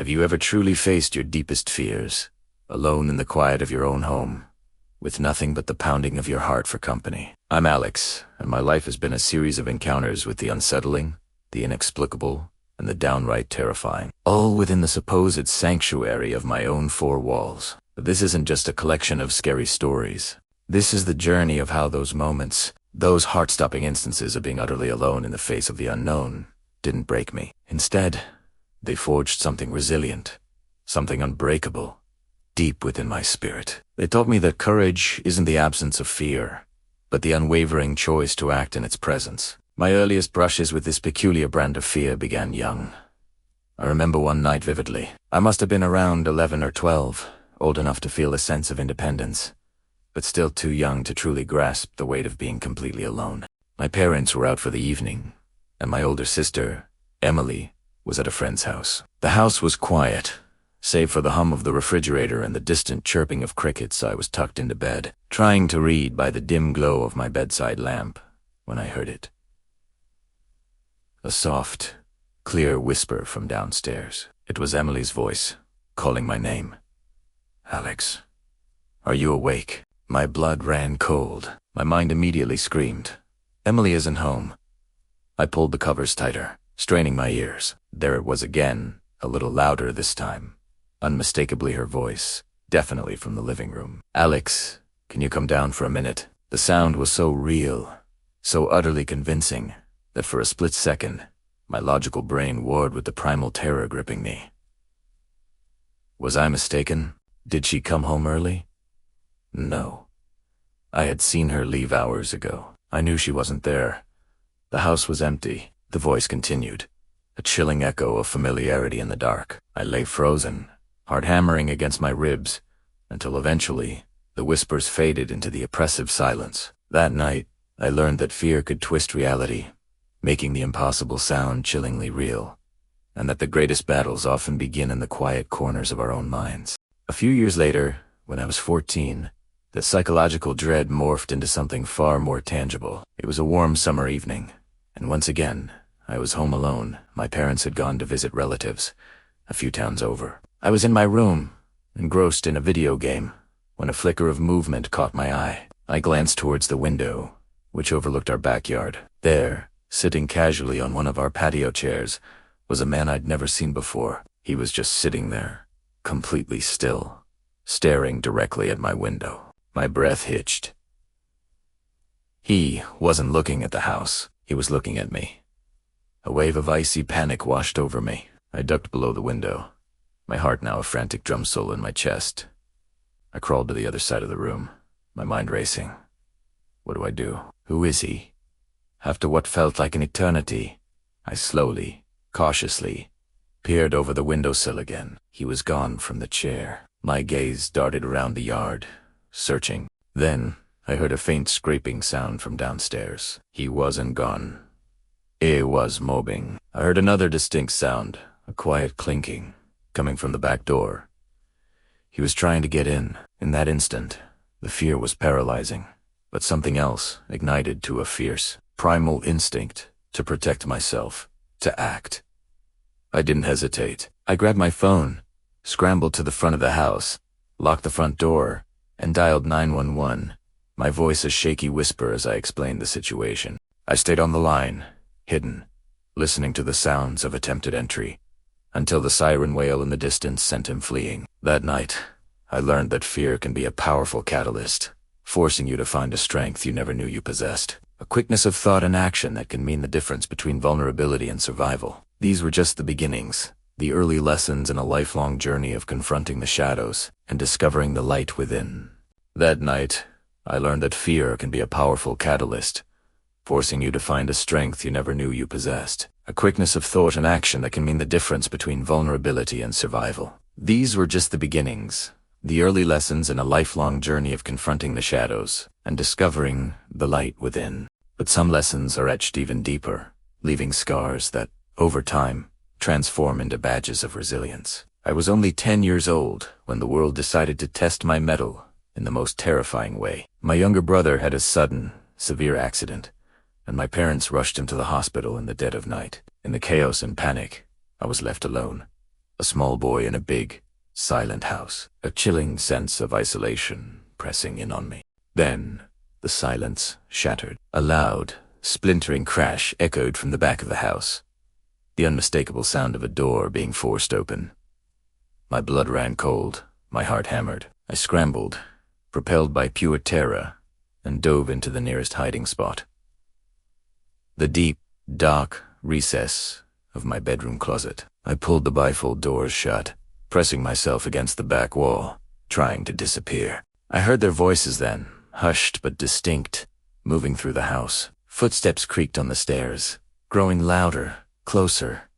Have you ever truly faced your deepest fears, alone in the quiet of your own home, with nothing but the pounding of your heart for company? I'm Alex, and my life has been a series of encounters with the unsettling, the inexplicable, and the downright terrifying, all within the supposed sanctuary of my own four walls. But this isn't just a collection of scary stories. This is the journey of how those moments, those heart-stopping instances of being utterly alone in the face of the unknown, didn't break me. Instead, they forged something resilient, something unbreakable, deep within my spirit. They taught me that courage isn't the absence of fear, but the unwavering choice to act in its presence. My earliest brushes with this peculiar brand of fear began young. I remember one night vividly. I must have been around 11 or 12, old enough to feel a sense of independence, but still too young to truly grasp the weight of being completely alone. My parents were out for the evening, and my older sister, Emily, was at a friend's house. The house was quiet, save for the hum of the refrigerator and the distant chirping of crickets. I was tucked into bed, trying to read by the dim glow of my bedside lamp, when I heard it. A soft, clear whisper from downstairs. It was Emily's voice, calling my name. "Alex, are you awake?" My blood ran cold. My mind immediately screamed, "Emily isn't home." I pulled the covers tighter, straining my ears. There it was again, a little louder this time. Unmistakably her voice, definitely from the living room. "Alex, can you come down for a minute?" The sound was so real, so utterly convincing, that for a split second, my logical brain warred with the primal terror gripping me. Was I mistaken? Did she come home early? No. I had seen her leave hours ago. I knew she wasn't there. The house was empty. The voice continued, a chilling echo of familiarity in the dark. I lay frozen, heart hammering against my ribs, until eventually the whispers faded into the oppressive silence. That night, I learned that fear could twist reality, making the impossible sound chillingly real, and that the greatest battles often begin in the quiet corners of our own minds. A few years later, when I was 14, the psychological dread morphed into something far more tangible. It was a warm summer evening, and once again, I was home alone. My parents had gone to visit relatives, a few towns over. I was in my room, engrossed in a video game, when a flicker of movement caught my eye. I glanced towards the window, which overlooked our backyard. There, sitting casually on one of our patio chairs, was a man I'd never seen before. He was just sitting there, completely still, staring directly at my window. My breath hitched. He wasn't looking at the house. He was looking at me. A wave of icy panic washed over me. I ducked below the window, my heart now a frantic drum solo in my chest. I crawled to the other side of the room, my mind racing. What do I do? Who is he? After what felt like an eternity, I slowly, cautiously, peered over the windowsill again. He was gone from the chair. My gaze darted around the yard, searching. Then, I heard a faint scraping sound from downstairs. He wasn't gone. He was mobbing. I heard another distinct sound, a quiet clinking, coming from the back door. He was trying to get in. In that instant, the fear was paralyzing, but something else ignited to a fierce, primal instinct to protect myself, to act. I didn't hesitate. I grabbed my phone, scrambled to the front of the house, locked the front door, and dialed 911, my voice a shaky whisper as I explained the situation. I stayed on the line, hidden, listening to the sounds of attempted entry, until the siren wail in the distance sent him fleeing. That night, I learned that fear can be a powerful catalyst, forcing you to find a strength you never knew you possessed. A quickness of thought and action that can mean the difference between vulnerability and survival. These were just the beginnings, the early lessons in a lifelong journey of confronting the shadows and discovering the light within. That night, I learned that fear can be a powerful catalyst, forcing you to find a strength you never knew you possessed. A quickness of thought and action that can mean the difference between vulnerability and survival. These were just the beginnings, the early lessons in a lifelong journey of confronting the shadows and discovering the light within. But some lessons are etched even deeper, leaving scars that, over time, transform into badges of resilience. I was only 10 years old when the world decided to test my mettle in the most terrifying way. My younger brother had a sudden, severe accident, and my parents rushed him to the hospital in the dead of night. In the chaos and panic, I was left alone, A small boy in a big, silent house. A chilling sense of isolation pressing in on me. Then, the silence shattered. A loud, splintering crash echoed from the back of the house. The unmistakable sound of a door being forced open. My blood ran cold, my heart hammered. I scrambled, propelled by pure terror, and dove into the nearest hiding spot. The deep, dark recess of my bedroom closet. I pulled the bifold doors shut, pressing myself against the back wall, trying to disappear. I heard their voices then, hushed but distinct, moving through the house. Footsteps creaked on the stairs, growing louder, closer.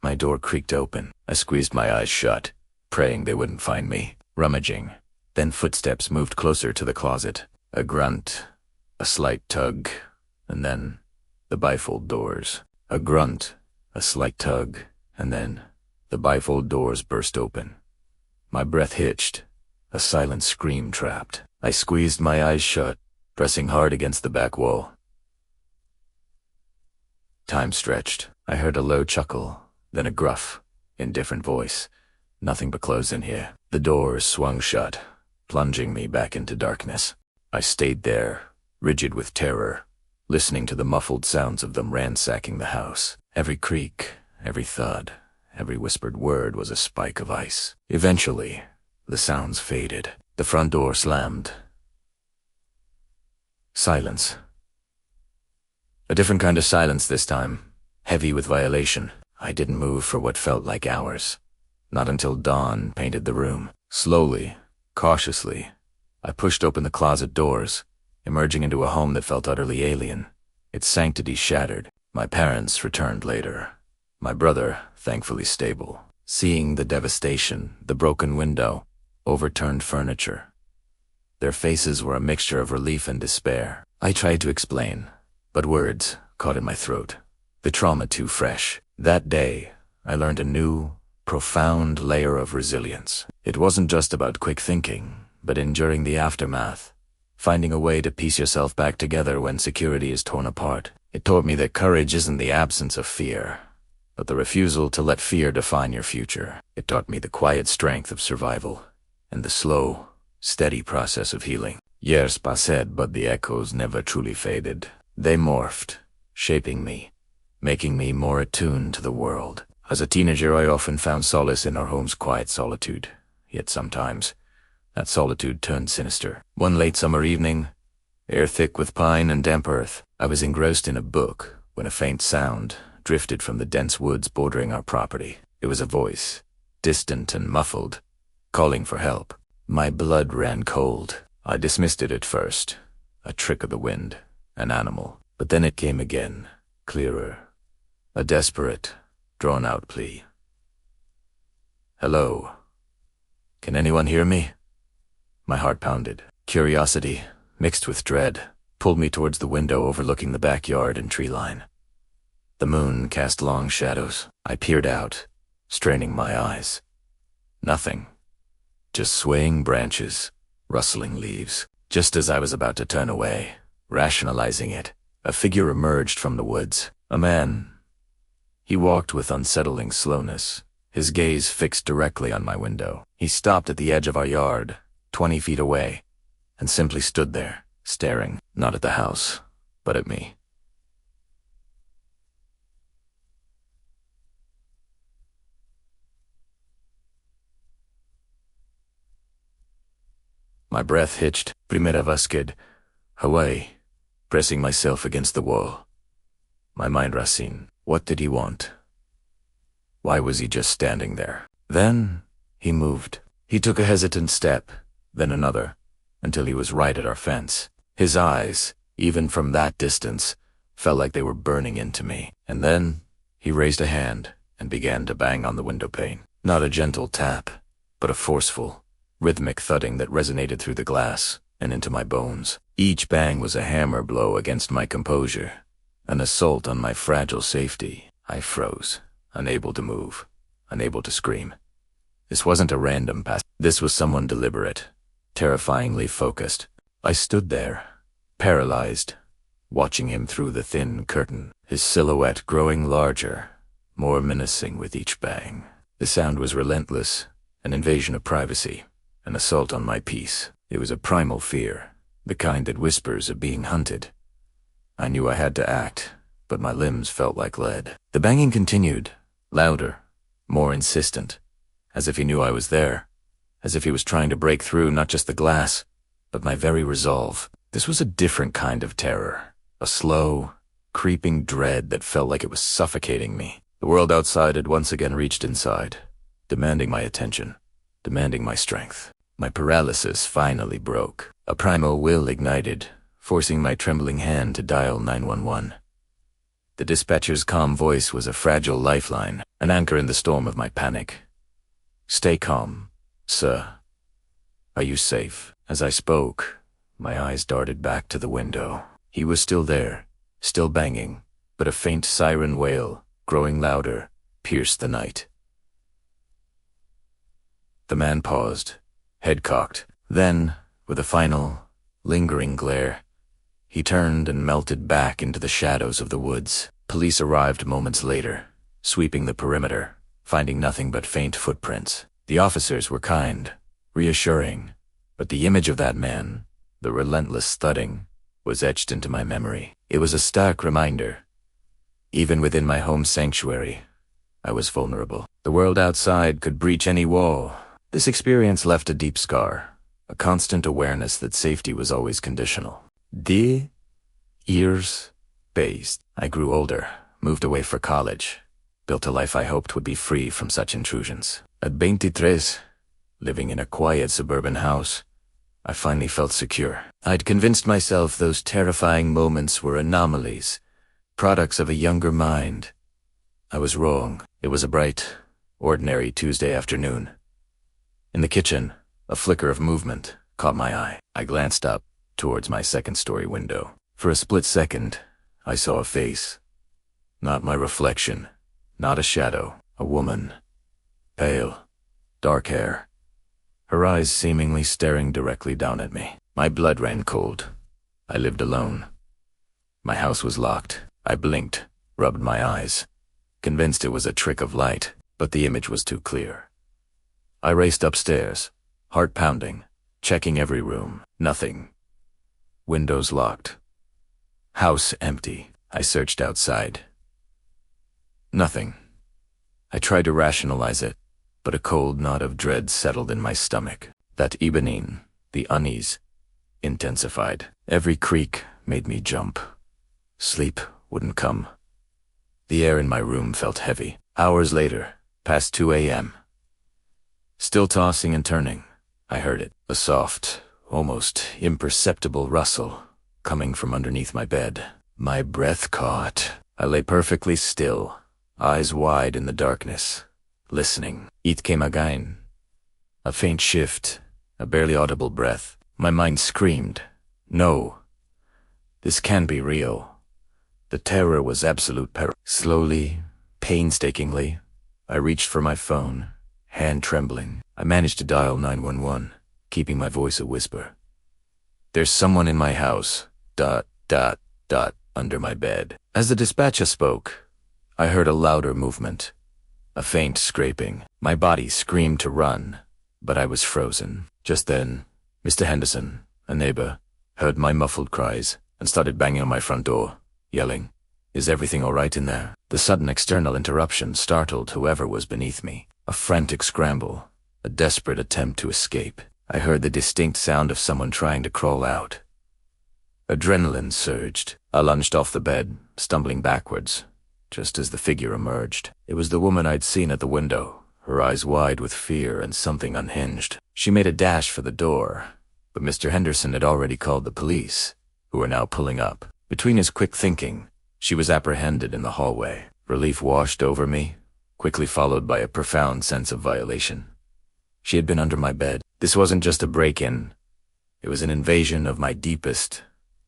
My door creaked open. I squeezed my eyes shut, praying they wouldn't find me. Rummaging. Then footsteps moved closer to the closet. A grunt, a slight tug, and then the bifold doors. A grunt, a slight tug, and then the bifold doors burst open. My breath hitched, a silent scream trapped. I squeezed my eyes shut, pressing hard against the back wall. Time stretched. I heard a low chuckle, then a gruff, indifferent voice. Nothing but clothes in here. The doors swung shut, plunging me back into darkness. I stayed there, rigid with terror, listening to the muffled sounds of them ransacking the house. Every creak, every thud, every whispered word was a spike of ice. Eventually, the sounds faded. The front door slammed. Silence. A different kind of silence this time, heavy with violation. I didn't move for what felt like hours. Not until dawn painted the room. Slowly, cautiously, I pushed open the closet doors, emerging into a home that felt utterly alien, its sanctity shattered. My parents returned later. My brother, thankfully stable. Seeing the devastation, the broken window, overturned furniture. Their faces were a mixture of relief and despair. I tried to explain, but words caught in my throat. The trauma too fresh. That day, I learned a new, profound layer of resilience. It wasn't just about quick thinking, but enduring the aftermath, finding a way to piece yourself back together when security is torn apart. It taught me that courage isn't the absence of fear, but the refusal to let fear define your future. It taught me the quiet strength of survival, and the slow, steady process of healing. Years passed, but the echoes never truly faded. They morphed, shaping me, making me more attuned to the world. As a teenager, I often found solace in our home's quiet solitude. Yet sometimes, that solitude turned sinister. One late summer evening, air thick with pine and damp earth, I was engrossed in a book when a faint sound drifted from the dense woods bordering our property. It was a voice, distant and muffled, calling for help. My blood ran cold. I dismissed it at first, a trick of the wind, an animal. But then it came again, clearer, a desperate, drawn-out plea. "Hello. Can anyone hear me?" My heart pounded. Curiosity, mixed with dread, pulled me towards the window overlooking the backyard and tree line. The moon cast long shadows. I peered out, straining my eyes. Nothing. Just swaying branches, rustling leaves. Just as I was about to turn away, rationalizing it, a figure emerged from the woods. A man. He walked with unsettling slowness, his gaze fixed directly on my window. He stopped at the edge of our yard, 20 feet away, and simply stood there, staring, not at the house, but at me. My breath hitched. Primera vez que Hawaii, pressing myself against the wall. My mind racing. What did he want? Why was he just standing there? Then he moved. He took a hesitant step, then another, until he was right at our fence. His eyes, even from that distance, felt like they were burning into me. And then he raised a hand and began to bang on the window pane. Not a gentle tap, but a forceful, rhythmic thudding that resonated through the glass and into my bones. Each bang was a hammer blow against my composure, an assault on my fragile safety. I froze, unable to move, unable to scream. This wasn't a random pass. This was someone deliberate, terrifyingly focused. I stood there, paralyzed, watching him through the thin curtain, his silhouette growing larger, more menacing with each bang. The sound was relentless, an invasion of privacy, an assault on my peace. It was a primal fear, the kind that whispers of being hunted. I knew I had to act, but my limbs felt like lead. The banging continued, louder, more insistent, as if he knew I was there, as if he was trying to break through not just the glass, but my very resolve. This was a different kind of terror, a slow, creeping dread that felt like it was suffocating me. The world outside had once again reached inside, demanding my attention, demanding my strength. My paralysis finally broke. A primal will ignited, forcing my trembling hand to dial 911. The dispatcher's calm voice was a fragile lifeline, an anchor in the storm of my panic. "Stay calm, sir. Are you safe?" As I spoke, my eyes darted back to the window. He was still there, still banging, but a faint siren wail, growing louder, pierced the night. The man paused, head cocked. Then, with a final, lingering glare, he turned and melted back into the shadows of the woods. Police arrived moments later, sweeping the perimeter, finding nothing but faint footprints. The officers were kind, reassuring, but the image of that man, the relentless thudding, was etched into my memory. It was a stark reminder. Even within my home sanctuary, I was vulnerable. The world outside could breach any wall. This experience left a deep scar, a constant awareness that safety was always conditional. Years passed. I grew older, moved away for college, built a life I hoped would be free from such intrusions. At 23, living in a quiet suburban house, I finally felt secure. I'd convinced myself those terrifying moments were anomalies, products of a younger mind. I was wrong. It was a bright, ordinary Tuesday afternoon. In the kitchen, a flicker of movement caught my eye. I glanced up towards my second-story window. For a split second, I saw a face. Not my reflection, not a shadow, a woman. Pale, dark hair, her eyes seemingly staring directly down at me. My blood ran cold. I lived alone. My house was locked. I blinked, rubbed my eyes, convinced it was a trick of light, but the image was too clear. I raced upstairs, heart pounding, checking every room. Nothing. Windows locked. House empty. I searched outside. Nothing. I tried to rationalize it, but a cold knot of dread settled in my stomach. That evening, the unease intensified. Every creak made me jump. Sleep wouldn't come. The air in my room felt heavy. Hours later, past 2 a.m., still tossing and turning, I heard it. A soft, almost imperceptible rustle coming from underneath my bed. My breath caught. I lay perfectly still, eyes wide in the darkness, listening. It came again. A faint shift, a barely audible breath. My mind screamed, "No, this can't be real." The terror was absolute peril. Slowly, painstakingly, I reached for my phone, hand trembling. I managed to dial 911, keeping my voice a whisper. "There's someone in my house, ... under my bed." As the dispatcher spoke, I heard a louder movement, a faint scraping. My body screamed to run, but I was frozen. Just then, Mr. Henderson, a neighbor, heard my muffled cries and started banging on my front door, yelling, "Is everything all right in there?" The sudden external interruption startled whoever was beneath me. A frantic scramble, a desperate attempt to escape. I heard the distinct sound of someone trying to crawl out. Adrenaline surged. I lunged off the bed, stumbling backwards, just as the figure emerged. It was the woman I'd seen at the window, her eyes wide with fear and something unhinged. She made a dash for the door, but Mr. Henderson had already called the police, who were now pulling up. Between his quick thinking, she was apprehended in the hallway. Relief washed over me, quickly followed by a profound sense of violation. She had been under my bed. This wasn't just a break-in. It was an invasion of my deepest,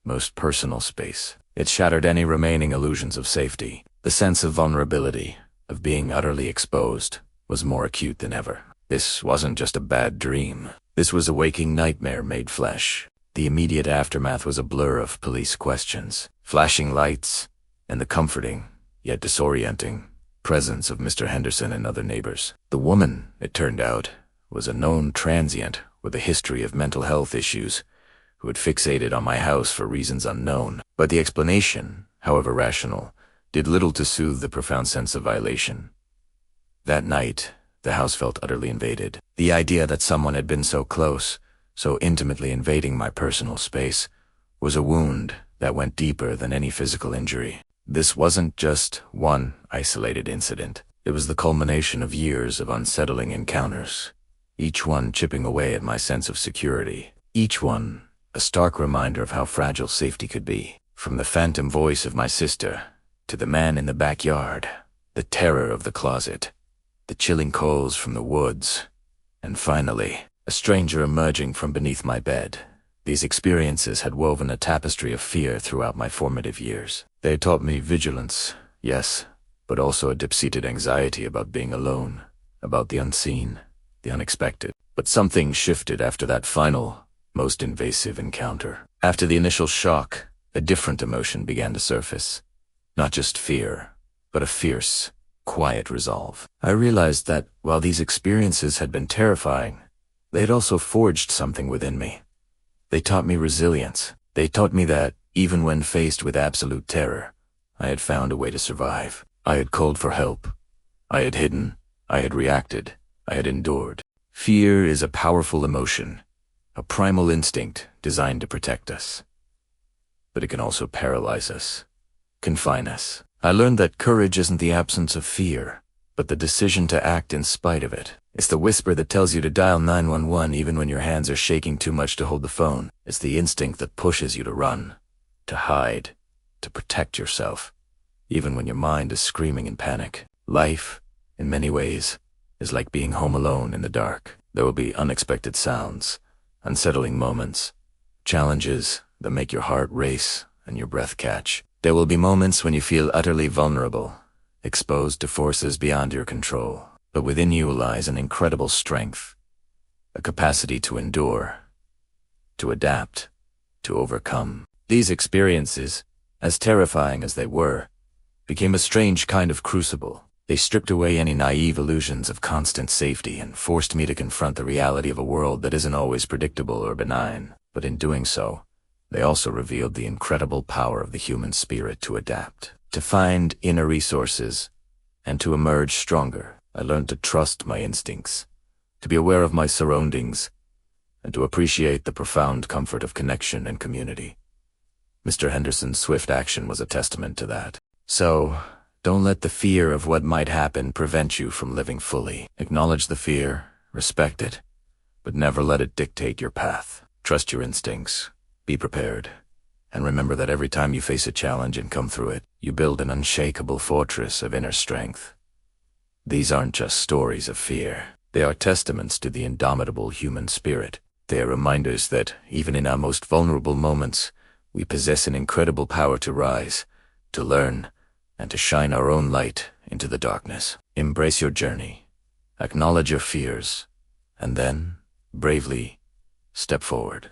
most personal space. It shattered any remaining illusions of safety. The sense of vulnerability, of being utterly exposed, was more acute than ever. This wasn't just a bad dream. This was a waking nightmare made flesh. The immediate aftermath was a blur of police questions, flashing lights, and the comforting, yet disorienting, presence of Mr. Henderson and other neighbors. The woman, it turned out, was a known transient with a history of mental health issues who had fixated on my house for reasons unknown. But the explanation, however rational, did little to soothe the profound sense of violation. That night, the house felt utterly invaded. The idea that someone had been so close, so intimately invading my personal space, was a wound that went deeper than any physical injury. This wasn't just one isolated incident. It was the culmination of years of unsettling encounters, each one chipping away at my sense of security, each one a stark reminder of how fragile safety could be. From the phantom voice of my sister, to the man in the backyard, the terror of the closet, the chilling calls from the woods, and finally, a stranger emerging from beneath my bed. These experiences had woven a tapestry of fear throughout my formative years. They had taught me vigilance, yes, but also a deep-seated anxiety about being alone, about the unseen, the unexpected. But something shifted after that final, most invasive encounter. After the initial shock, a different emotion began to surface. Not just fear, but a fierce, quiet resolve. I realized that while these experiences had been terrifying, they had also forged something within me. They taught me resilience. They taught me that, even when faced with absolute terror, I had found a way to survive. I had called for help. I had hidden. I had reacted. I had endured. Fear is a powerful emotion, a primal instinct designed to protect us. But it can also paralyze us, confine us. I learned that courage isn't the absence of fear, but the decision to act in spite of it. It's the whisper that tells you to dial 911 even when your hands are shaking too much to hold the phone. It's the instinct that pushes you to run, to hide, to protect yourself, even when your mind is screaming in panic. Life, in many ways, is like being home alone in the dark. There will be unexpected sounds, unsettling moments, challenges that make your heart race and your breath catch. There will be moments when you feel utterly vulnerable, exposed to forces beyond your control. But within you lies an incredible strength, a capacity to endure, to adapt, to overcome. These experiences, as terrifying as they were, became a strange kind of crucible. They stripped away any naive illusions of constant safety and forced me to confront the reality of a world that isn't always predictable or benign. But in doing so, they also revealed the incredible power of the human spirit to adapt, to find inner resources, and to emerge stronger. I learned to trust my instincts, to be aware of my surroundings, and to appreciate the profound comfort of connection and community. Mr. Henderson's swift action was a testament to that. So, don't let the fear of what might happen prevent you from living fully. Acknowledge the fear, respect it, but never let it dictate your path. Trust your instincts, be prepared, and remember that every time you face a challenge and come through it, you build an unshakable fortress of inner strength. These aren't just stories of fear. They are testaments to the indomitable human spirit. They are reminders that, even in our most vulnerable moments, we possess an incredible power to rise, to learn, and to shine our own light into the darkness. Embrace your journey, acknowledge your fears, and then, bravely, step forward.